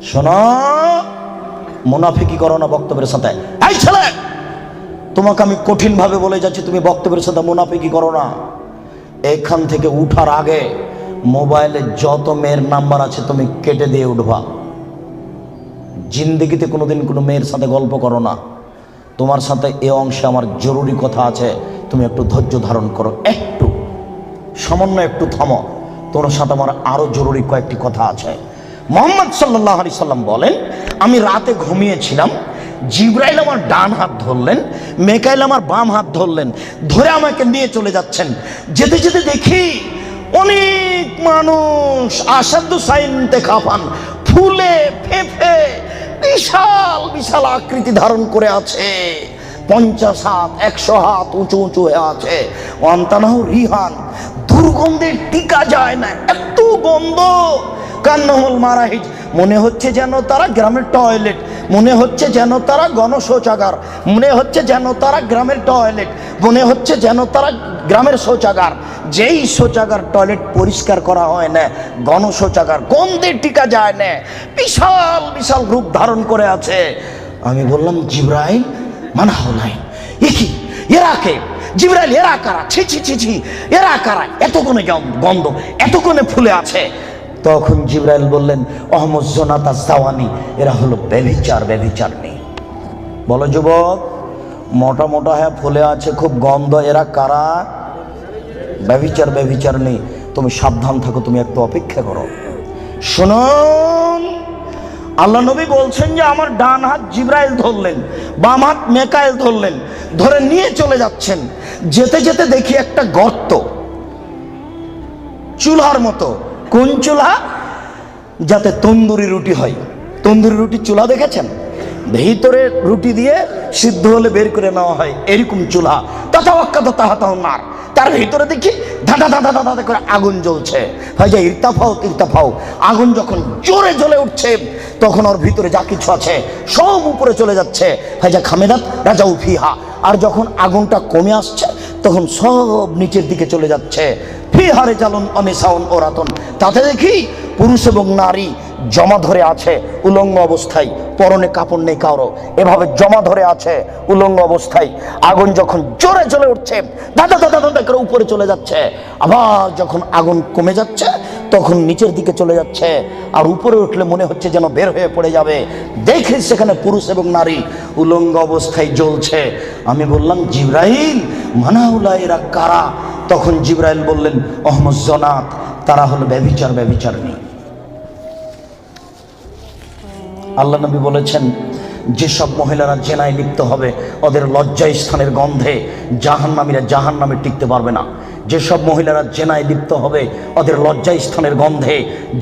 শোনো, মুনাফিকি করো না বক্তব্যের সাথে। এই ছেলে, তোমাকে আমি কঠিন ভাবে বলে যাচ্ছি, তুমি বক্তব্যের সাথে মুনাফিকি করো না। এখান থেকে উঠার আগে মোবাইলে যত মেয়ের নাম্বার আছে তুমি কেটে দিয়ে উঠবা। জিন্দেগিতে কোনোদিন কোনো মেয়ের সাথে গল্প করো না। তোমার সাথে এ অংশে আমার জরুরি কথা আছে, তুমি একটু ধৈর্য ধারণ করো, একটু সামান্য একটু থামো। তোমার সাথে আমার আরো জরুরি কয়েকটি কথা আছে। মুহাম্মদ সাল্লাল্লাহু আলাইহি সাল্লাম বলেন, আমি রাতে ঘুমিয়েছিলাম, জিবরাইল আমার ডান হাত ধরলেন, মিকাইল আমার বাম হাত ধরলেন, ধরে আমাকে নিয়ে চলে যাচ্ছেন। যেতে যেতে দেখি অনেক মানুষ আসাদু সাইনতে খাফান, ফুলে ফেঁপে বিশাল বিশাল আকৃতি ধারণ করে আছে। 50 হাত 100 হাত উঁচু উঁচু হয়ে আছে। ওয়ান্তানাহু রিহান, দুর্গন্ধে টিকা যায় না, এত গন্ধ। কান্নাহুল মারাহিজ, মনে হচ্ছে যেন তারা গ্রামের টয়লেট, মনে হচ্ছে যেন তারা গণশৌচাগার, মনে হচ্ছে যেন তারা গ্রামের টয়লেট, মনে হচ্ছে যেন তারা গ্রামের শৌচাগার। যেই শৌচাগার টয়লেট পরিষ্কার করা হয় না, গণশৌচাগার, গন্ধে টিকা যায় না, বিশাল বিশাল রূপ ধারণ করে আছে। আমি বললাম, জিবরাইল মানা হলাই, এ কি, এরা কে? জিবরাইল, এরা কারা? ছি ছি ছি ছি, এরা কারা? এত কোণে গন্ধ, এত কোণে ফুলে আছে। তখন জিবরাইল বললেন, অহমদ জোনাতা জাওয়ানি, এরা হলো ব্যভিচার, ব্যভিচারনি। বলো যুবক, মোটা মোটা হ্যাঁ ফুলে আছে, খুব গন্ধ, এরা কারা? ব্যভিচার, ব্যভিচারনি। তুমি সাবধান থাকো, তুমি একটু অপেক্ষা করো। শুনুন, আল্লাহ নবী বলছেন যে আমার ডান হাত জিবরাইল ধরলেন, বাম হাত মিকাইল ধরলেন, ধরে নিয়ে চলে যাচ্ছেন। যেতে যেতে দেখি একটা গর্ত, চুলার মতো। কোন চুলা? যাতে তন্দুরি রুটি হয়। তন্দুরি রুটি চুলা দেখেছেন? ভিতরে রুটি দিয়ে সিদ্ধ হলে বের করে নেওয়া হয়, এরকম চুলা। তার তার ভিতরে দেখি ধাঁধা ধাঁধা ধাঁধা করে আগুন জ্বলছে। হয় যে ইরতাফাও ইরতাফাও, আগুন যখন জোরে জ্বলে উঠছে তখন ওর ভিতরে যা কিছু আছে সব উপরে চলে যাচ্ছে। হয় যে খামেদাত রাজাউ ফিহা, আর যখন আগুনটা কমে আসছে তখন সব নিচের দিকে চলে যাচ্ছে। ফিহারে জালুন অনিসাউন ওরাতন, তাতে দেখি পুরুষ এবং নারী জমা ধরে আছে উলঙ্গ অবস্থায়, পরনে কাপড় নেই কারো, এভাবে জমা ধরে আছে উলঙ্গ অবস্থায়। আগুন যখন জোরে জ্বলে উঠছে দাদা দাদা দাদা করে উপরে চলে যাচ্ছে, আবার যখন আগুন কমে যাচ্ছে তখন নিচের দিকে চলে যাচ্ছে, আর উপরে উঠলে মনে হচ্ছে যেন বের হয়ে পড়ে যাবে। দেখি সেখানে পুরুষ এবং নারী উলঙ্গ অবস্থায় জ্বলছে। আমি বললাম, জিবরাইল মানাউলা, এরা কারা? তখন জিবরাইল বললেন, অহমদ জনাত, তারা হলো ব্যভিচার, ব্যভিচারনি। আল্লাহ নবী বলেছেন, যেসব মহিলারা জেনায় লিপ্ত হবে ওদের লজ্জায় স্থানের গন্ধে জাহান্নামীরা জাহান্নামে টিকতে পারবে না। যেসব মহিলারা জেনায় লিপ্ত হবে ওদের লজ্জায় স্থানের গন্ধে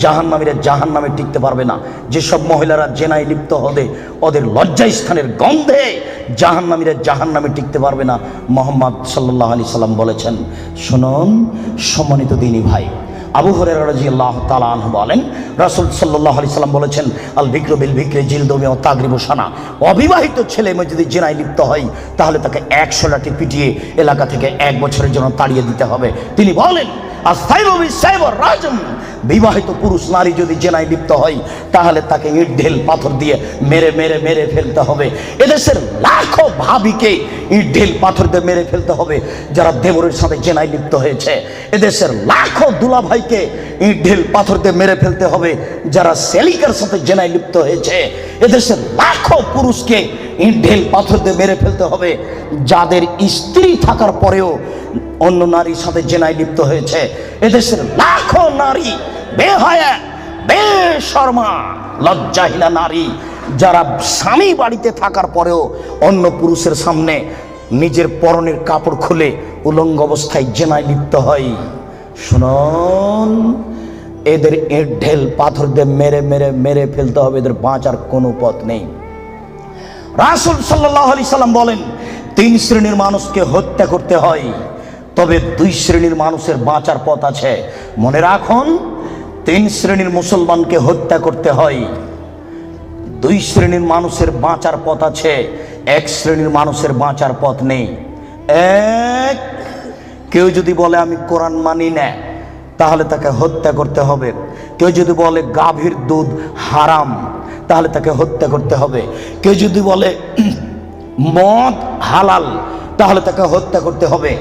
জাহান্নামীরা জাহান্নামে টিকতে পারবে না। যেসব মহিলারা জেনায় লিপ্ত হবে ওদের লজ্জায় স্থানের গন্ধে জাহান্নামীরা জাহান্নামে টিকতে পারবে না। মুহাম্মদ সাল্লাল্লাহু আলাইহি সাল্লাম বলেছেন। শুনুন সম্মানিত দিনী ভাই, আবু হুরায়রা রাদিয়াল্লাহু তাআলা আনহু বলেন, রাসূল সাল্লাল্লাহু আলাইহি সাল্লাম বলেছেন, আল বিকরু বিল বিকরি জিলদুমি ওয়া তাগরিবু সানা। অবিবাহিত ছেলে মেয়ে যদি জেনায় লিপ্ত হয় তাহলে তাকে 100 লাঠি পিটিয়ে এলাকা থেকে 1 বছরের জন্য তাড়িয়ে দিতে হবে। তিনি বলেন, আস-সাইবু বিস-সাইবি রাজম, বিবাহিত পুরুষ নারী যদি জেনায় লিপ্ত হয় তাহলে তাকে ইট ঢেল পাথর দিয়ে মেরে মেরে মেরে ফেলতে হবে। এদেশের লাখো ভাবিকে ইট ঢেল পাথর দিয়ে মেরে ফেলতে হবে যারা দেবরের সাথে জেনায় লিপ্ত হয়েছে। এদেশের লাখো দুলাভাইকে ইট ঢেল পাথর দিয়ে মেরে ফেলতে হবে যারা সেলিকার সাথে জেনায় লিপ্ত হয়েছে। এদেশের লাখো পুরুষকে ইট ঢেল পাথর দিয়ে মেরে ফেলতে হবে যাদের স্ত্রী থাকার পরেও অন্য নারীর সাথে জেনায় লিপ্ত হয়েছে। এদেশের লাখো নারী বেহায়া বেশরমা লজ্জাহীনা নারী যারা স্বামী বাড়িতে থাকার পরেও অন্য পুরুষের সামনে নিজের পরনের কাপড় খুলে উলঙ্গ অবস্থায় জেনায় লিপ্ত হয়। শুনুন, এদের ইট ঢেল পাথর দিয়ে মেরে মেরে মেরে ফেলতে হবে, এদের বাঁচার কোনো পথ নেই। রাসূল সাল্লাল্লাহু আলাইহি সাল্লাম বলেন, 3 শ্রেণীর মানুষকে হত্যা করতে হয়, তবে 2 শ্রেণীর মানুষের বাঁচার পথ আছে। মনে রাখুন, 3 শ্রেণীর মুসলমানকে হত্যা করতে হয়, 2 শ্রেণীর মানুষের বাঁচার পথ আছে, 1 শ্রেণীর মানুষের বাঁচার পথ নেই। এক, কেউ যদি বলে আমি কোরআন মানি না তাহলে তাকে হত্যা করতে হবে। কেউ যদি বলে গাভীর দুধ হারাম তাহলে তাকে হত্যা করতে হবে। কেউ যদি বলে মদ হালাল, তাহলে তাকে হত্যা করতে হবে।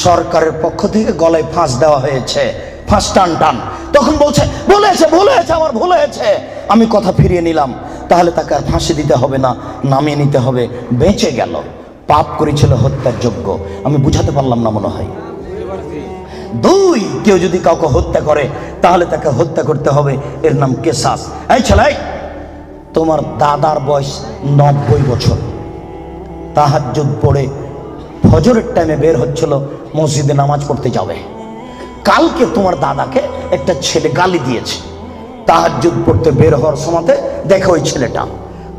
সরকারের পক্ষ থেকে গলায় ফাঁস দেওয়া হয়েছে, ফাঁস টান টান, তখন বলছে ভুল হয়েছে, ভুল হয়েছে, আমার ভুল হয়েছে, আমি কথা ফিরিয়ে নিলাম, তাহলে তাকে আর ফাঁসি দিতে হবে না, নামিয়ে নিতে হবে, বেঁচে গেল। পাপ করেছিল হত্যার যোগ্য। আমি বুঝাতে পারলাম না মনে হয়। দুই, কেউ যদি কাউকে হত্যা করে তাহলে তাকে হত্যা করতে হবে, এর নাম কেসাস। এই ছেলে, তোমার দাদার বয়স 90 বছর, তাহাজ্জুদ পড়ে ফজরের টাইমে বের হচ্ছিল, মসজিদে নামাজ পড়তে যাবে। কালকে তোমার দাদাকে একটা ছেলে গালি দিয়েছে, তাহাজ্জুদ পড়তে বের হওয়ার সময়তে দেখো ওই ছেলেটা,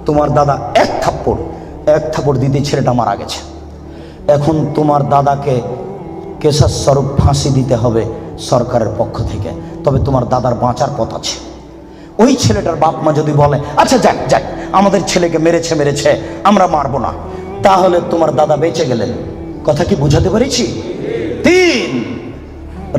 তোমার দাদা এক থাপ্পড় দিতে ছেলেটা মারা গেছে। এখন তোমার দাদাকে কেসাস স্বরূপ ফাঁসি দিতে হবে সরকারের পক্ষ থেকে, তবে তোমার দাদার বাঁচার পথ আছে। ওই ছেলেটার বাপ মা যদি বলে আচ্ছা যাক যাক, আমাদের ছেলেকে মেরেছে, আমরা মারবো না, তাহলে তোমার দাদা বেঁচে গেলেন। কথা কি বুঝাতে পেরেছি? তিন,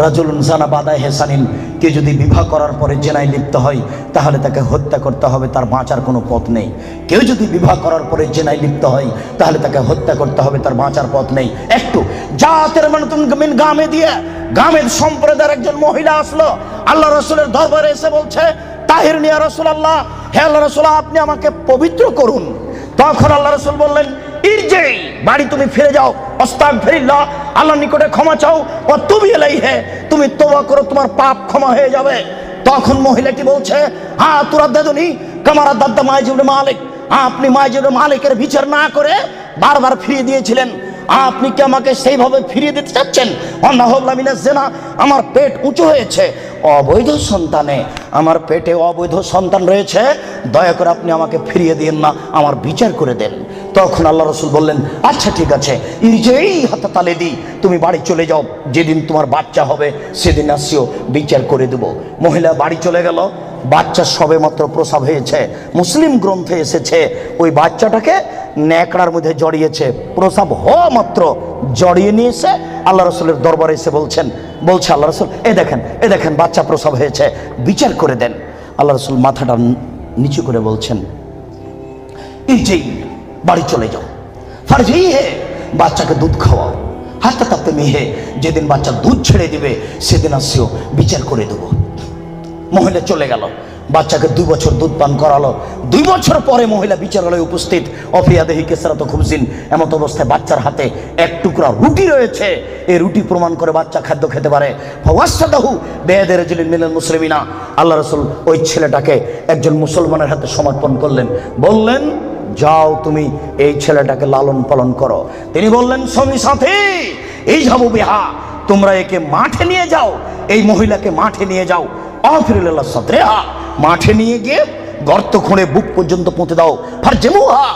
রাজুলুন জানা বাদায় হেসানিন, কে যদি বিবাহ করার পরে জেনায় লিপ্ত হয় তাহলে তাকে হত্যা করতে হবে, তার বাঁচার কোনো পথ নেই। কেউ যদি বিবাহ করার পরে জেনায় লিপ্ত হয় তাহলে তাকে হত্যা করতে হবে, তার বাঁচার পথ নেই। একটু জাতের মানুতুন গামে দিয়ে গামের সম্প্রদায়ের একজন মহিলা আসলো, আল্লাহ রসুলের দরবারে এসে বলছে তাহির নিয়া রাসূলুল্লাহ, হে আল্লাহ রাসূল, আপনি আমাকে পবিত্র করুন। তখন আল্লাহ রসুল বললেন ইরজি, বাড়ি তুমি ফিরে যাও, আস্তাগফিরুল্লাহ, আল্লাহর নিকটে ক্ষমা চাও, ও তুবি ইলাইহি, তুমি তওবা করো, তোমার পাপ ক্ষমা হয়ে যাবে। তখন মহিলাটি বলছে হ্যাঁ তুরাদ্দাদুনি কামারা দাদ্দা মাইজ ইবনে মালিক, আপনি মাইজ ইবনে মালিকের বিচার না করে বারবার ফিরিয়ে দিয়েছিলেন, আপনি কি আমাকে সেইভাবে ফিরিয়ে দিতে চাচ্ছেন? আমার পেট উঁচু হয়েছে, অবৈধ সন্তানে আমার পেটে অবৈধ সন্তান রয়েছে, দয়া করে আপনি আমাকে ফিরিয়ে দিন না, আমার বিচার করে দেন। তখন আল্লাহ রসুল বললেন আচ্ছা ঠিক আছে, ইরজেই হাতে তালে দি, তুমি বাড়ি চলে যাও, যেদিন তোমার বাচ্চা হবে সেদিন আসিও, বিচার করে দেব। মহিলা বাড়ি চলে গেল। বাচ্চা সবে মাত্র প্রসব হয়েছে, মুসলিম গ্রন্থে এসেছে ওই বাচ্চাটাকে ন্যাকড়ার মধ্যে জড়িয়েছে, প্রসব হওয়া মাত্র জড়িয়ে নিয়ে এসে আল্লাহ রসুলের দরবারে এসে বলছে আল্লাহ রসুল এ দেখেন বাচ্চা প্রসব হয়েছে, বিচার করে দেন। আল্লাহ রসুল মাথাটা নিচু করে বলছেন ইরজি, বাড়ি চলে যাও, ফারজি হে, বাচ্চাকে দুধ খাওয়াও, হাতে তাতে মিহে, যেদিন বাচ্চা দুধ ছেড়ে দিবে সেদিন আসিও, বিচার করে দেবো। মহিলা চলে গেল, বাচ্চাকে 2 বছর দুধ পান করালো। 2 বছর পরে মহিলা বিচারালয়ে উপস্থিত, অফিয়াদেহি কেসরাত খুবজিন, এমত অবস্থায় বাচ্চার হাতে এক টুকরা রুটি রয়েছে, এই রুটি প্রমাণ করে বাচ্চা খাদ্য খেতে পারে। ফাওয়াসাদাহু বেয়াদের রাজুলিন মিনাল মুসলিমিনা, আল্লাহ রাসূল ওই ছেলেটাকে একজন মুসলমানের হাতে সমর্পণ করলেন, বললেন যাও তুমি এই ছেলেটাকে লালন পালন করো। তিনি বললেন সঙ্গী সাথী এই যাবো বিহা, তোমরা একে মাঠে নিয়ে যাও, এই মহিলাকে মাঠে নিয়ে যাও, আফিরুল্লাহ সাদরেহা, মাঠে নিয়ে গিয়ে গর্ত খুঁড়ে বুক পর্যন্ত পুঁতে দাও, ফারজেমুহা,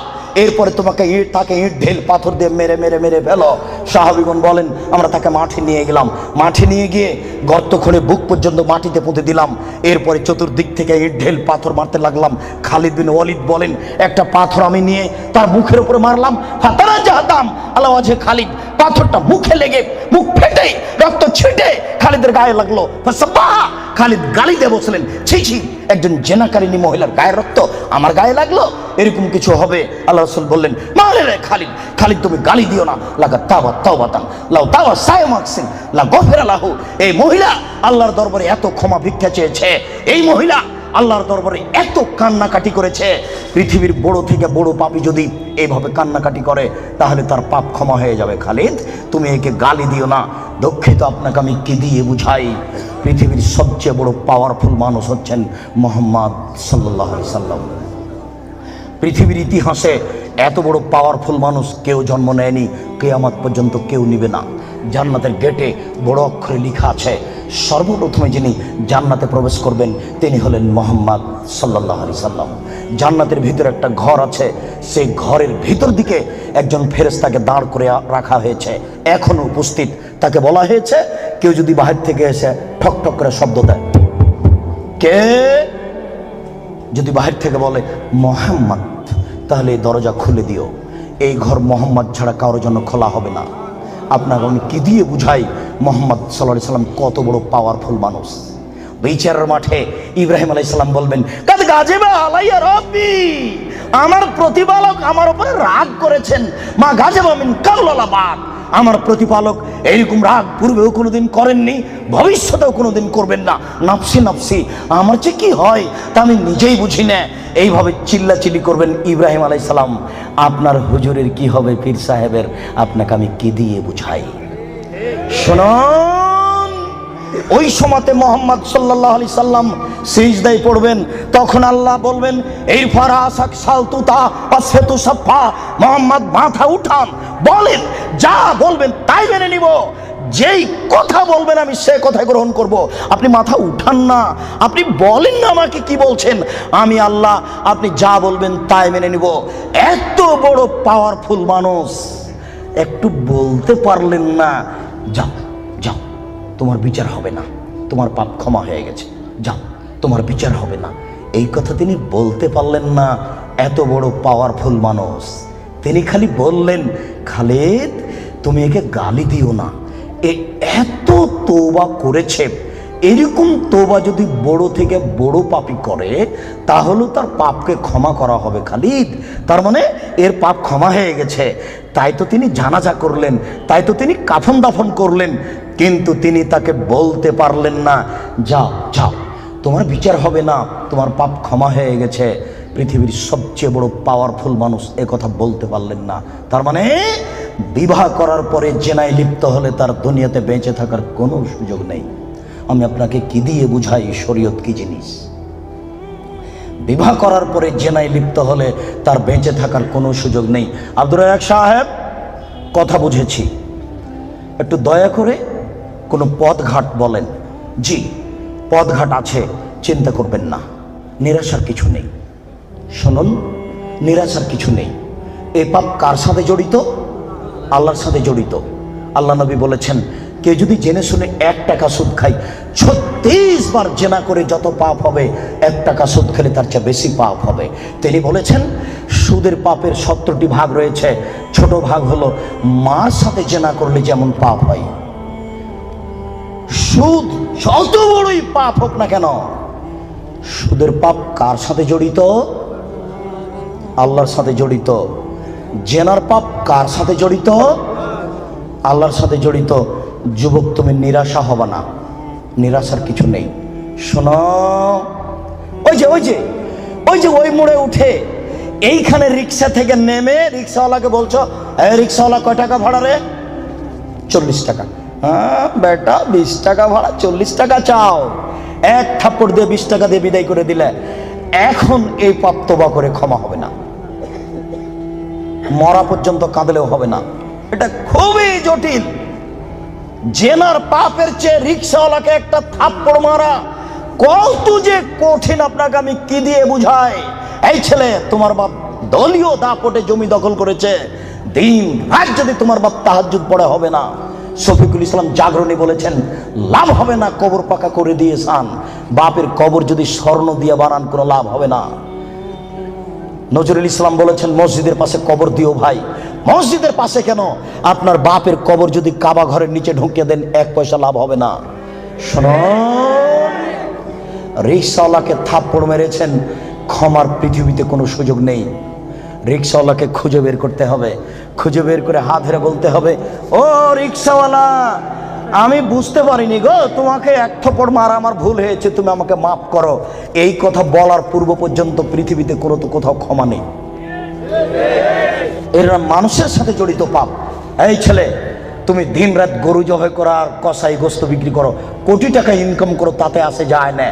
এরপরে তোমাকে তাকে ইট ঢেল পাথর দিয়ে মেরে মেরে মেরে ফেলো। সাহাবীগণ বলেন আমরা তাকে মাঠে নিয়ে গেলাম, মাঠে নিয়ে গিয়ে গর্ত খুঁড়ে বুক পর্যন্ত মাটিতে পুঁতে দিলাম, এরপরে চতুর্দিক থেকে ইট ঢেল পাথর মারতে লাগলাম। খালিদ বিন ওয়ালিদ বলেন একটা পাথর আমি নিয়ে তার মুখের উপরে মারলাম, ফাতারা জাহাদাম আলা ওয়াজহি খালিদ, পাথরটা মুখে লেগে মুখ ফেটে রক্ত ছিটে খালিদের গায়ে লাগলো। ফাসাবাহা, খালিদ গালি দিয়ে বসলেন ছি ছি, একজন জেনাকারিনী মহিলার গায়ের রক্ত আমার গায়ে লাগলো, এরকম কিছু হবে? আল্লাহ রাসূল বললেন মারে রে খালিদ, খালিদ তুমি গালি দিও না, লাগা তাওবা তাওবাতান লাউ তাওয়া সায়মাকসিন লা গফিরা লাহু। এই মহিলা আল্লাহর দরবারে এত ক্ষমা ভিক্ষা চেয়েছে, এই মহিলা আল্লাহর দরবারে এত কান্নাকাটি করেছে, পৃথিবীর বড় থেকে বড় পাপী যদি এইভাবে কান্নাকাটি করে তাহলে তার পাপ ক্ষমা হয়ে যাবে। খালিদ তুমি একে গালি দিও না, দুঃখিত আপনাকে আমি কি দিয়ে বুঝাই, পৃথিবীর সবচেয়ে বড় পাওয়ারফুল মানুষ হচ্ছেন মুহাম্মদ সাল্লাল্লাহু আলাইহি সাল্লাম। পৃথিবীর ইতিহাসে এত বড় পাওয়ারফুল মানুষ কেউ জন্ম নেয়নি, কিয়ামত পর্যন্ত কেউ নিবে না। জান্নাতের গেটে বড় অক্ষরে লেখা আছে সর্বপ্রথমে যিনি জান্নাতে প্রবেশ করবেন তিনি হলেন মুহাম্মদ সাল্লাল্লাহু আলাইহি সাল্লাম। জান্নাতের ভিতরে একটা ঘর আছে, সেই ঘরের ভিতর দিকে একজন ফেরেশতাকে দাঁড় করে রাখা হয়েছে, এখনো উপস্থিত। তাকে বলা হয়েছে কেউ যদি বাহির থেকে এসে ঠক ঠক করে শব্দ দেয়, কে যদি বাহির থেকে বলে মুহাম্মদ, তাহলে এই দরজা খুলে দিও, এই ঘর মুহাম্মদ ছাড়া কারোর জন্য খোলা হবে না। আপনাকে আমি কি দিয়ে বুঝাই মুহাম্মদ সাল্লাল্লাহু আলাইহি সাল্লাম কত বড় পাওয়ারফুল মানুষ। বিচারের মাঠে ইব্রাহিম আলাইহিস সালাম বলবেন কাদ গাজিবা আলাইয়া রব্বি, আমার প্রতিপালক আমার উপরে রাগ করেছেন। মা গাজিবা মিন কাবলাবাদ, আমার প্রতিপালক এইরকম রাগ পূর্বেও কোনোদিন করেননি, ভবিষ্যতেও কোনোদিন করবেন না। নাফসি নাফসি, আমার যে কি হয় তা আমি নিজেই বুঝি না। এইভাবে চিল্লাচিল্লি করবেন ইব্রাহিম আলাইহিস সালাম। আপনার হুজুরের কি হবে, পীর সাহেবের, আপনাকে আমি কি দিয়ে বুঝাই? শুনুন, ওই সময়তে মোহাম্মদ সাল্লাল্লাহু আলাইহি সাল্লাম সিজদায় পড়বেন, তখন আল্লাহ বলবেন এই ফারাসাক সালতুতা আসেতু সাফা, মোহাম্মদ মাথা উঠান, বলেন, যা বলবেন তাই মেনে নিব, যেই কথা বলবেন আমি সে কথা গ্রহণ করব। আপনি মাথা উঠান না, আপনি বলেন না আমাকে কি বলছেন, আমি আল্লাহ, আপনি যা বলবেন তাই মেনে নিব। এত বড় পাওয়ারফুল মানুষ, একটু বলতে পারলেন না, যাও যাও তোমার বিচার হবে না, তোমার পাপ ক্ষমা হয়ে গেছে, যাও তোমার বিচার হবে না, এই কথা তিনি বলতে পারলেন না। এত বড় পাওয়ারফুল মানুষ, তিনি খালি বললেন, খালিদ তুমি একে গালি দিও না, এ এত তওবা করেছে, এরকম তওবা যদি বড় থেকে বড় পাপী করে তাহলে তার পাপকে ক্ষমা করা হবে খালিদ, তার মানে এর পাপ ক্ষমা হয়ে গেছে। তাই তো তিনি জানাজা করলেন, তাই তো তিনি কাফন দাফন করলেন, কিন্তু তিনি তাকে বলতে পারলেন না, যাও যাও তোমার বিচার হবে না, তোমার পাপ ক্ষমা হয়ে গেছে। পৃথিবীর সবচেয়ে বড় পাওয়ারফুল মানুষ এ কথা বলতে পারলেন না। তার মানে বিবাহ করার পরে জেনায় লিপ্ত হলে তার দুনিয়াতে বেঁচে থাকার কোনো সুযোগ নেই। আমি আপনাকে কি দিয়ে বুঝাই শরীয়ত কি জিনিস? বিবাহ করার পরে জেনায় লিপ্ত হলে তার বেঁচে থাকার কোনো সুযোগ নেই। আব্দুর রাজ্জাক সাহেব, কথা বুঝেছি, একটু দয়া করে কোনো পথঘাট বলেন। জি, পথঘাট আছে, চিন্তা করবেন না, নিরাশার কিছু নেই। শুনুন, নিরাশার কিছু নেই। এই পাপ কার সাথে জড়িত? আল্লাহর সাথে জড়িত। আল্লাহ নবী বলেছেন, কেউ যদি জেনে শুনে 1 টাকা সুদ খায়, 36 বার জেনা করে যত পাপ হবে, 1 টাকা সুদ খেলে তার চেয়ে বেশি পাপ হবে। তিনি বলেছেন, সুদের পাপের 70টি ভাগ রয়েছে, ছোট ভাগ হলো মার সাথে জেনা করলে যেমন পাপ হয়। সুদ যত বড়ই পাপ হোক না কেন, সুদের পাপ কার সাথে জড়িত? আল্লাহর সাথে জড়িত। জেনার পাপ কার সাথে জড়িত? আল্লাহর সাথে জড়িত। যুবক, তুমি নিরাশা হবে না, নিরাশার কিছু নেই। শোনো, ওই মোড়ে উঠে এইখানে রিক্সা থেকে নেমে রিক্সাওয়ালাকে বলছো, এই রিক্সাওয়ালা কয় টাকা ভাড়া রে? 40 টাকা। হ্যাঁ বেটা, 20 টাকা ভাড়া, 40 টাকা চাও। এক থাপ্পড় দিয়ে 20 টাকা দিয়ে বিদায় করে দিলে। এখন এই পাপ তওবা করে ক্ষমা হবে না, মরা পর্যন্ত কাঁদলেও হবে না। এটা খুবই জটিল। জেনার পাপের চেয়ে রিক্সাওয়ালাকে একটা থাপ্পড় মারা কত যে কঠিন, আপনাকে আমি কি দিয়ে বুঝাই? এই ছেলে, তোমার বাপ দলীয় দাপটে জমি দখল করেছে, দিন রাত যদি তোমার বাপ তাহাজ্জুদ পড়ে হবে না। শফিকুল ইসলাম জাগরণী বলেছেন, লাভ হবে না কবর পাকা করে দিয়েছেন, বাপের কবর যদি স্বর্ণ দিয়ে বানান কোনো লাভ হবে না। নজরুল ইসলাম বলেছেন, মসজিদের পাশে কবর দিও ভাই। মসজিদের পাশে কেন, আপনার বাপের কবর যদি কাবা ঘরের নিচে ঢুকিয়ে দেন 1 পয়সা লাভ হবে না। শুনুন, রিক্সাওয়ালাকে থাপ্পড় মেরেছেন, ক্ষমার পৃথিবীতে কোনো সুযোগ নেই। রিক্সাওয়ালাকে খুঁজে বের করতে হবে, খুঁজে বের করে হাত ধরে বলতে হবে, ও রিক্সাওয়ালা, আমি বুঝতে পারিনি গো, তোমাকে 1 থাপ্পড় মারা আমার ভুল হয়েছে, তুমি আমাকে মাফ করো। এই কথা বলার পূর্ব পর্যন্ত পৃথিবীতে কোথাও ক্ষমা নেই। এরা মানুষের সাথে জড়িত পাপ। এই ছেলে, তুমি দিন রাত গরু জবাই করো আর কসাই গোস্ত বিক্রি করো, কোটি টাকা ইনকাম করো, তাতে আসে যায় না।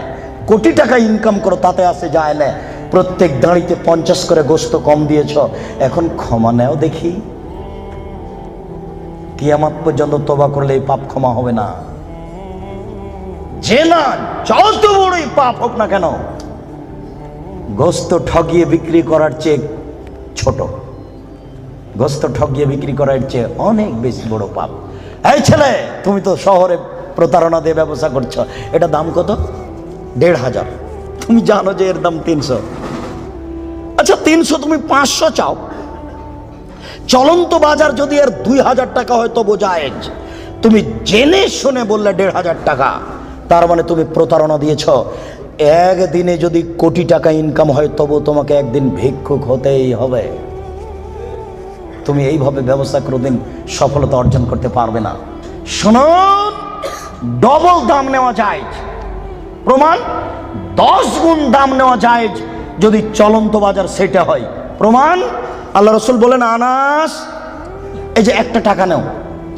কোটি টাকা ইনকাম করো, তাতে আসে যায় না। প্রত্যেক দাঁড়িতে 50 করে গোস্ত কম দিয়েছ, এখন ক্ষমা নেও দেখি। কিয়ামত পর্যন্ত তওবা করলে এই পাপ ক্ষমা হবে না। জেনা যত বড়ই পাপ হোক না কেন, গোস্ত ঠগিয়ে বিক্রি করার চেয়ে ছোট, গোস্ত ঠগিয়ে বিক্রি করার চেয়ে অনেক বেশি বড় পাপ। এই ছেলে, তুমি তো শহরে প্রতারণা দিয়ে ব্যবসা করছো, এটা দাম কত? 1500। তুমি জানো যে এর দাম 300। আচ্ছা 300, তুমি 500 চাও। চলন্ত বাজার যদি এর 2000 টাকা হয় তবু জায়েজ। তুমি জেনে শুনে বললে 1500 টাকা, তার মানে তুমি প্রতারণা দিয়েছ। একদিনে যদি কোটি টাকা ইনকাম হয় তবু তোমাকে একদিন ভিক্ষুক হতেই হবে। তুমি এইভাবে ব্যবসা কোনোদিন সফলতা অর্জন করতে পারবে না। শুনুন, ডবল দাম নেওয়া যায়, প্রমাণ 10 গুণ দাম নেওয়া যায় যদি চলন্ত বাজার সেটা হয়। প্রমাণ আল্লাহ রসুল বলেন, আনাস এই যে 1 টাকা নাও,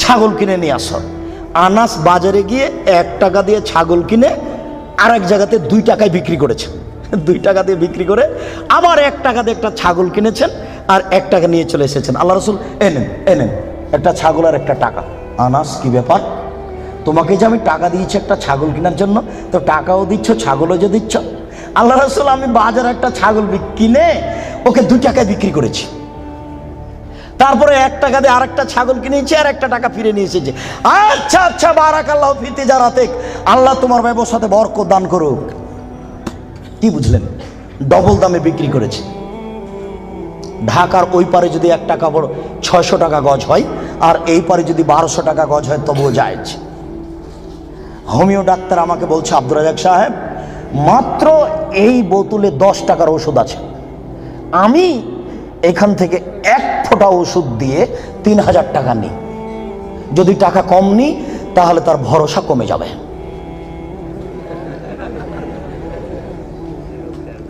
ছাগল কিনে নিয়ে আসো। আনাস বাজারে গিয়ে 1 টাকা দিয়ে ছাগল কিনে আর এক জায়গাতে 2 টাকায় বিক্রি করেছেন। 2 টাকা দিয়ে বিক্রি করে আবার 1 টাকা দিয়ে একটা ছাগল কিনেছেন আর 1 টাকা নিয়ে চলে এসেছেন। আল্লাহ রসুল এনেন একটা ছাগল আর 1 টাকা। আনাস কি ব্যাপার, তোমাকে যে আমি টাকা দিয়েছি একটা ছাগল কেনার জন্য, তো টাকাও দিচ্ছ ছাগলও যে দিচ্ছ। আল্লাহ রসুল, আমি বাজারে একটা ছাগল কিনে ওকে 2 টাকায় বিক্রি করেছি, তারপরে 1 টাকা দিয়ে আরেকটা ছাগল কিনেছি আর 1 টাকা ফিরে নিয়ে এসেছি। আচ্ছা আচ্ছা, বারাকাল্লাহু ফি তিজারাতিক, আল্লাহ তোমার ব্যবসাতে বরকত দান করুক। কি বুঝলেন? ডবল দামে বিক্রি করেছে। ঢাকার ওই পারে যদি 1 টাকা বড় 600 টাকা গজ হয় আর এই পারে যদি 1200 টাকা গজ হয় তবুও জায়েজ। হোমিও ডাক্তার আমাকে বলছে, আব্দুর রাজাক সাহেব, মাত্র এই বোতলে 10 টাকার ওষুধ আছে, আমি এখান থেকে 1 ফোঁটা ওষুধ দিয়ে 3000 টাকা নিই, যদি টাকা কম নিই তাহলে তার ভরসা কমে যাবে।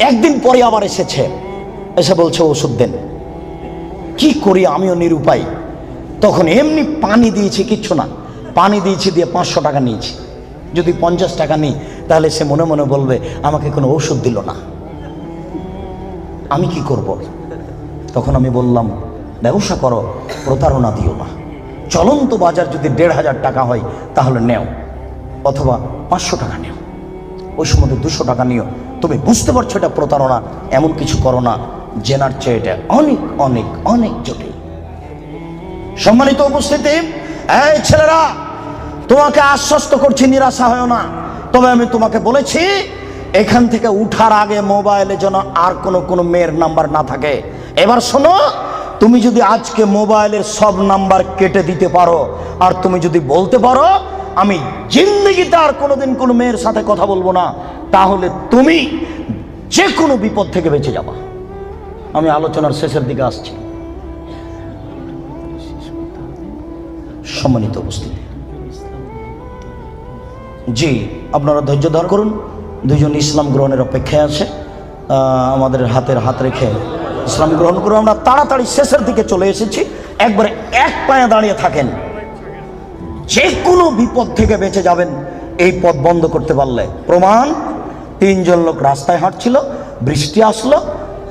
একদিন পরে আবার এসেছে, এসে বলছে ওষুধ দেন। কি করি, আমিও নিরুপায়। তখন এমনি পানি দিয়েছি, কিচ্ছু না, পানি দিয়েছি, দিয়ে 500 টাকা নিয়েছি। যদি 50 টাকা নিই তাহলে সে মনে মনে বলবে আমাকে কোনো ওষুধ দিল না, আমি কি করব? তখন আমি বললাম, ব্যবসা করো, প্রতারণা দিও না। চলন্ত বাজার যদি 1500 টাকা হয় তাহলে নেও, অথবা 500 টাকা নেও, ওই সময় 200 টাকা নিও। তুমি বুঝতে পারছো এটা প্রতারণা, এমন কিছু করো না, জেনার চেয়ে এটা অনেক অনেক অনেক জটিল। সম্মানিত উপস্থিতি, এই ছেলেরা, তোমাকে আশ্বস্ত করছি, নিরাশা হয় না। তবে আমি তোমাকে বলেছি, এখান থেকে উঠার আগে মোবাইলে যেন আর কোনো মেয়ের নাম্বার না থাকে। এবার শোনো, তুমি যদি আজকে মোবাইলের সব নাম্বার কেটে দিতে পারো আর তুমি যদি বলতে পারো আমি জিন্দেগিতে আর কোনোদিন কোনো মেয়ের সাথে কথা বলবো না, তাহলে তুমি যে কোনো বিপদ থেকে বেঁচে যাবা। আমি আলোচনার শেষের দিকে আসছি। সম্মানিত উপস্থিতি, জি, আপনারা ধৈর্য ধারণ করুন। 2 জন ইসলাম গ্রহণের অপেক্ষায় আছে, আমাদের হাতের হাত রেখে ইসলাম গ্রহণ করুন। আমরা তাড়াতাড়ি শেষের দিকে চলে এসেছি। একবারে 1 পায়ে দাঁড়িয়ে থাকেন, যে কোনো বিপদ থেকে বেঁচে যাবেন এই পথ বন্ধ করতে পারলে। প্রমাণ, 3 জন লোক রাস্তায় হাঁটছিল, বৃষ্টি আসলো,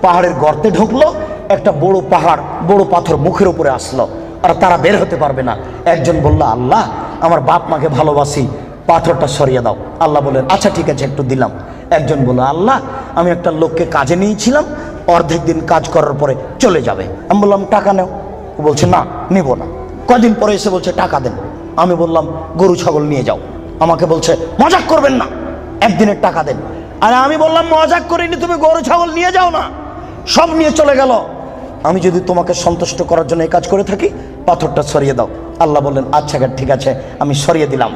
পাহাড়ের গর্তে ঢুকলো, একটা বড় পাহাড়, বড় পাথর মুখের উপরে আসলো, আর তারা বের হতে পারবে না। একজন বলল, আল্লাহ, আমার বাপ মাকে ভালোবাসি, পাথরটা সরিয়ে দাও। আল্লাহ বললেন, আচ্ছা ঠিক আছে, একটু দিলাম। একজন বলল, আল্লাহ, আমি একটা লোককে কাজে নিয়েছিলাম, অর্ধেক দিন কাজ করার পরে চলে যাবে। আমি বললাম, টাকা নেও। ও বলছে, না, নেব না। কদিন পরে এসে বলছে, টাকা দেন। আমি বললাম, গরু ছাগল নিয়ে যাও। আমাকে বলছে, মজাক করবেন না, একদিনের টাকা দেন। আর আমি বললাম, মজাক করিনি, তুমি গরু ছাগল নিয়ে যাও না। সব নিয়ে চলে গেল। আমি যদি তোমাকে সন্তুষ্ট করার জন্য এই কাজ করে থাকি, পাথরটা সরিয়ে দাও। আল্লাহ বললেন, আচ্ছা ঠিক আছে, আমি সরিয়ে দিলাম।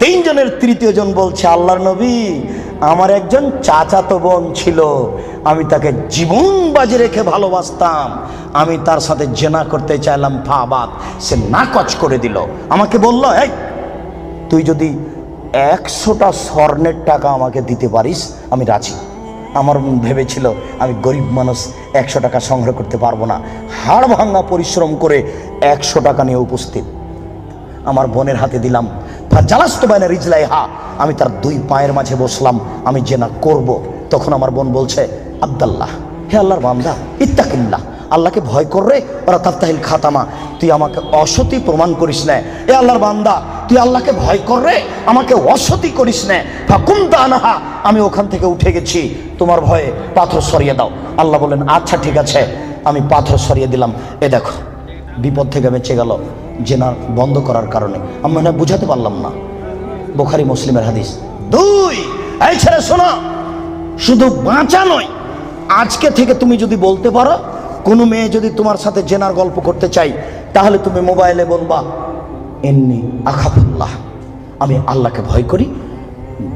3 জনের 3য় জন বলছে, আল্লাহর নবী, আমার একজন চাচাতো বোন ছিল, আমি তাকে জীবন বাজি রেখে ভালোবাসতাম, আমি তার সাথে জেনা করতে চাইলাম, ফাবাদ, সে নাকচ করে দিল। আমাকে বলল, এই তুই যদি 100টা স্বর্ণের টাকা আমাকে দিতে পারিস আমি রাজি। আমার ভেবেছিল আমি গরিব মানুষ, 100 টাকা সংগ্রহ করতে পারবো না। হাড় ভাঙা পরিশ্রম করে 100 টাকা নিয়ে উপস্থিত, আমার বোনের হাতে দিলাম। জালাস্তু বাইনা রিজলাইহা, আমি তার 2 পায়ের মাঝে বসলাম, আমি জেনা করব। তখন আমার বোন বলছে, আব্দাল্লাহ, হে আল্লাহর বান্দা, ইত্তাকিল্লাহ, আল্লাহকে ভয় কররে, ওরা তাফতাহিল খাতামা, তুই আমাকে অসতী প্রমাণ করিস না। এ আল্লাহর বান্দা, তুই আল্লাহকে ভয় কররে, আমাকে অসতী করিস না। ফাকুমতা আনহা, আমি ওখান থেকে উঠে গেছি, তোমার ভয়ে পাথর সরিয়ে দাও। আল্লাহ বলেন, আচ্ছা ঠিক আছে, আমি পাথর সরিয়ে দিলাম। এ দেখো, বিপদ থেকে বেঁচে গেল জেনা বন্ধ করার কারণে। আমি মনে হয় বুঝাতে পারলাম না। বুখারী মুসলিমের হাদিস। 2, এই ছেলে শোনো, শুধু বাঁচা নয়, আজকে থেকে তুমি যদি বলতে পারো, কোনো মেয়ে যদি তোমার সাথে জেনার গল্প করতে চাই, তাহলে তুমি মোবাইলে বলবা, ইন্নী আখাফুল্লাহ, আমি আল্লাহকে ভয় করি,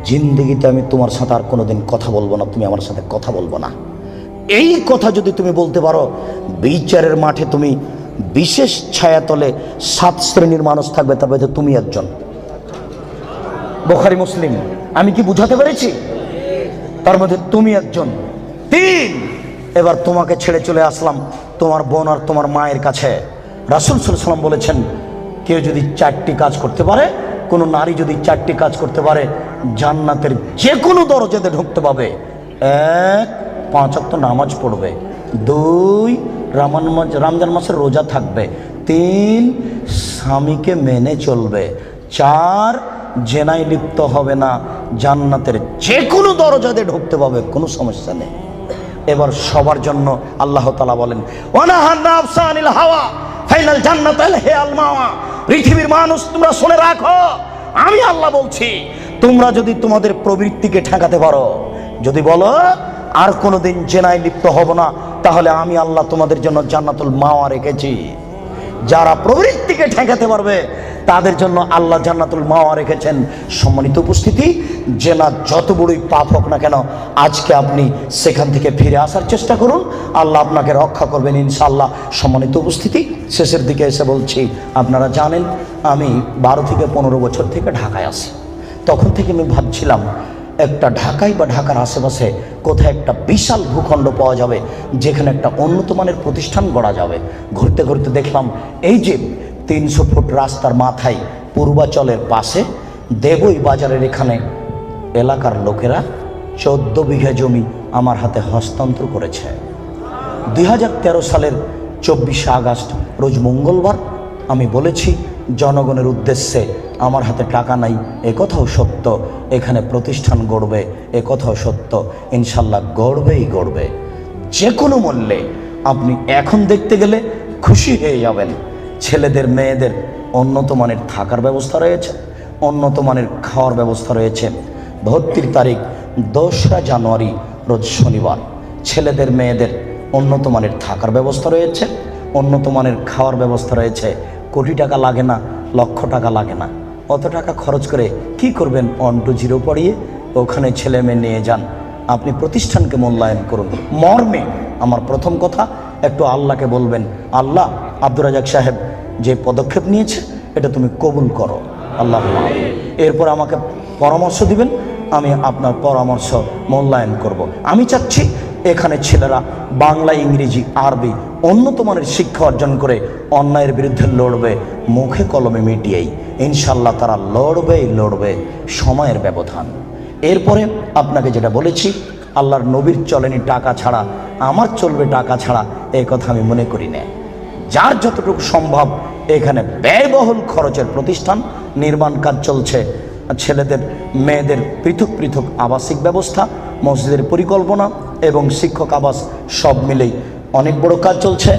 জিন্দেগিতে আমি তোমার সাথে আর কোনোদিন কথা বলবো না, তুমি আমার সাথে কথা বলবো না। এই কথা যদি তুমি বলতে পারো, বিচারের মাঠে তুমি বিশেষ ছায়াতলে 7 শ্রেণীর মানুষ থাকবে, তার মধ্যে তুমি একজন। বুখারী মুসলিম, আমি কি বুঝাতে পেরেছি? তার মধ্যে তুমি একজন। 3, এবার তোমাকে ছেড়ে চলে আসলাম তোমার বোন আর তোমার মায়ের কাছে। রাসূল সাল্লাল্লাহু আলাইহি ওয়াসাল্লাম বলেছেন, কেউ যদি 4টি কাজ করতে পারে, কোনো নারী যদি 4টি কাজ করতে পারে, জান্নাতের যে কোনো দরজাতে ঢুকতে পাবে। 1, 5 ওয়াক্ত নামাজ পড়বে। 2, রমজান মাসের রোজা থাকবে। 3, স্বামীকে মেনে চলবে। 4, জেনায় লিপ্ত হবে না, জান্নাতের যে কোনো দরজাতে ঢুকতে পাবে, কোনো সমস্যা নেই। এবার সবার জন্য আল্লাহ তাআলা বলেন, ওয়ানাহান নাফসা আনিল হাওয়া ফাইনাল জান্নাতাল হিয়াল মাওয়া। পৃথিবীর মানুষ তোমরা শুনে রাখো, আমি আল্লাহ বলছি, তোমরা যদি তোমাদের প্রবৃত্তিকে ঠেকাতে পারো, যদি বলো আর কোনোদিন জেনায় লিপ্ত হব না, তাহলে আমি আল্লাহ তোমাদের জন্য জান্নাতুল মাওয়া রেখেছি। যারা প্রবৃত্তিকে ঠেকাতে পারবে তাদের জন্য আল্লাহ জান্নাতুল মাওয়া রেখেছেন। সম্মানিত উপস্থিতি, জেনা যত বড়ই পাপ হোক না কেন, আজকে আপনি সেখান থেকে ফিরে আসার চেষ্টা করুন, আল্লাহ আপনাকে রক্ষা করবেন ইনশাআল্লাহ। সম্মানিত উপস্থিতি, শেষের দিকে এসে বলছি, আপনারা জানেন আমি 12 থেকে 15 বছর থেকে ঢাকায় আছি। তখন থেকে আমি ভাবছিলাম, একটা ঢাকায় বা ঢাকার আশেপাশে কোথায় একটা বিশাল ভূখণ্ড পাওয়া যাবে, যেখানে একটা উন্নত মানের প্রতিষ্ঠান গড়া যাবে। ঘুরতে ঘুরতে দেখলাম, এই যে 300 ফুট রাস্তার মাথায় পূর্বাচলের পাশে দেবই বাজারের এখানে এলাকার লোকেরা 14 বিঘা জমি আমার হাতে হস্তান্তর করেছে। 2013 সালের 24শে আগস্ট রোজ মঙ্গলবার আমি বলেছি, জনগণের উদ্দেশ্যে আমার হাতে টাকা নাই এ কথাও সত্য, এখানে প্রতিষ্ঠান গড়বে এ কথাও সত্য, ইনশাল্লাহ গড়বেই গড়বে যে কোনো মূল্যে। আপনি এখন দেখতে গেলে খুশি হয়ে যাবেন। ছেলেদের মেয়েদের উন্নত মানের থাকার ব্যবস্থা রয়েছে, উন্নত মানের খাওয়ার ব্যবস্থা রয়েছে। ভর্তির তারিখ 2রা জানুয়ারি রোজ শনিবার। ছেলেদের মেয়েদের উন্নত মানের থাকার ব্যবস্থা রয়েছে, উন্নত মানের খাওয়ার ব্যবস্থা রয়েছে। কোটি টাকা লাগে না, লক্ষ টাকা লাগে না। অত টাকা খরচ করে কি করবেন? 1 to 0 পড়িয়ে ওখানে ছেলে মেয়ে নিয়ে যান। আপনি প্রতিষ্ঠানকে মূল্যায়ন করুন। মর্মে আমার প্রথম কথা, একটু আল্লাহকে বলবেন, আল্লাহ আব্দুর রাজাক সাহেব যে পদক্ষেপ নিয়েছে এটা তুমি কবুল করো আল্লাহ। এরপর আমাকে পরামর্শ দিবেন, আমি আপনার পরামর্শ মূল্যায়ন করব। আমি চাচ্ছি এখানে ছেলেরা বাংলা, ইংরেজি, আরবি উন্নত মানের শিক্ষা অর্জন করে অন্যায়ের বিরুদ্ধে লড়বে, মুখে কলমে মিটিয়েই ইনশাল্লাহ তারা লড়বেই লড়বে, সময়ের ব্যবধান। এরপরে আপনাকে যেটা বলেছি, আল্লাহর নবীর চলেনি টাকা ছাড়া, আমার চলবে টাকা ছাড়া, এই কথা আমি মনে করি না। যার যতটুকু সম্ভব এখানে ব্যয়বহুল খরচের প্রতিষ্ঠান নির্মাণ কাজ চলছে। ছেলেদের মেয়েদের পৃথক পৃথক আবাসিক ব্যবস্থা, মসজিদের পরিকল্পনা এবং শিক্ষক আবাস সব মিলেই অনেক বড় কাজ চলছে।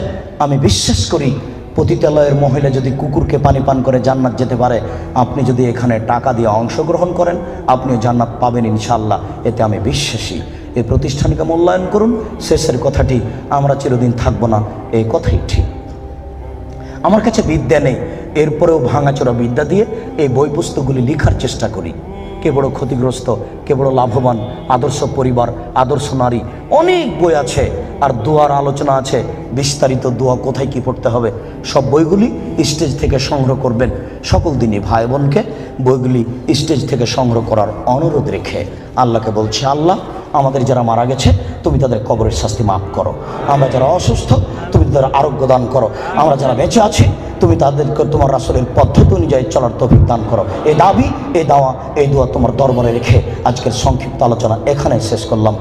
আমি বিশ্বাস করি পতিতালয়ের মহিলা যদি কুকুরকে পানি পান করে জান্নাত যেতে পারে, আপনি যদি এখানে টাকা দিয়ে অংশগ্রহণ করেন আপনিও জান্নাত পাবেন ইনশাআল্লাহ, এতে আমি বিশ্বাসী। এই প্রতিষ্ঠানকে মূল্যায়ন করুন। শেষের কথাটি, আমরা চিরদিন থাকবো না, এই কথাই ঠিক। আমার কাছে বিদ্যা নেই, এরপরেও ভাঙাচোরা বিদ্যা দিয়ে এই বই পুস্তকগুলি লেখার চেষ্টা করি। কে বড় ক্ষতিগ্রস্ত, কে বড় লাভবান, আদর্শ পরিবার, আদর্শ নারী, অনেক বই আছে। আর দোয়ার আলোচনা আছে, বিস্তারিত দোয়া কোথায় কি পড়তে হবে, সব বইগুলি স্টেজ থেকে সংগ্রহ করবেন। সকল দিনই ভাই বোনকে বইগুলি স্টেজ থেকে সংগ্রহ করার অনুরোধ রেখে আল্লাহকে বলছি, আল্লাহ আমাদের যারা মারা গেছে তুমি তাদের কবরের শাস্তি মাফ করো। আমরা যারা অসুস্থ তুমি তাদের আরোগ্য দান করো। আমরা যারা বেঁচে আছি তুমি তাদেরকে তোমার রাসূলের পদ্ধতি অনুযায়ী চলার তৌফিক দান করো। এই দাবি, এই দাওয়া, এই দোয়া তোমার দরবারে রেখে আজকের সংক্ষিপ্ত আলোচনা এখানে শেষ করলাম।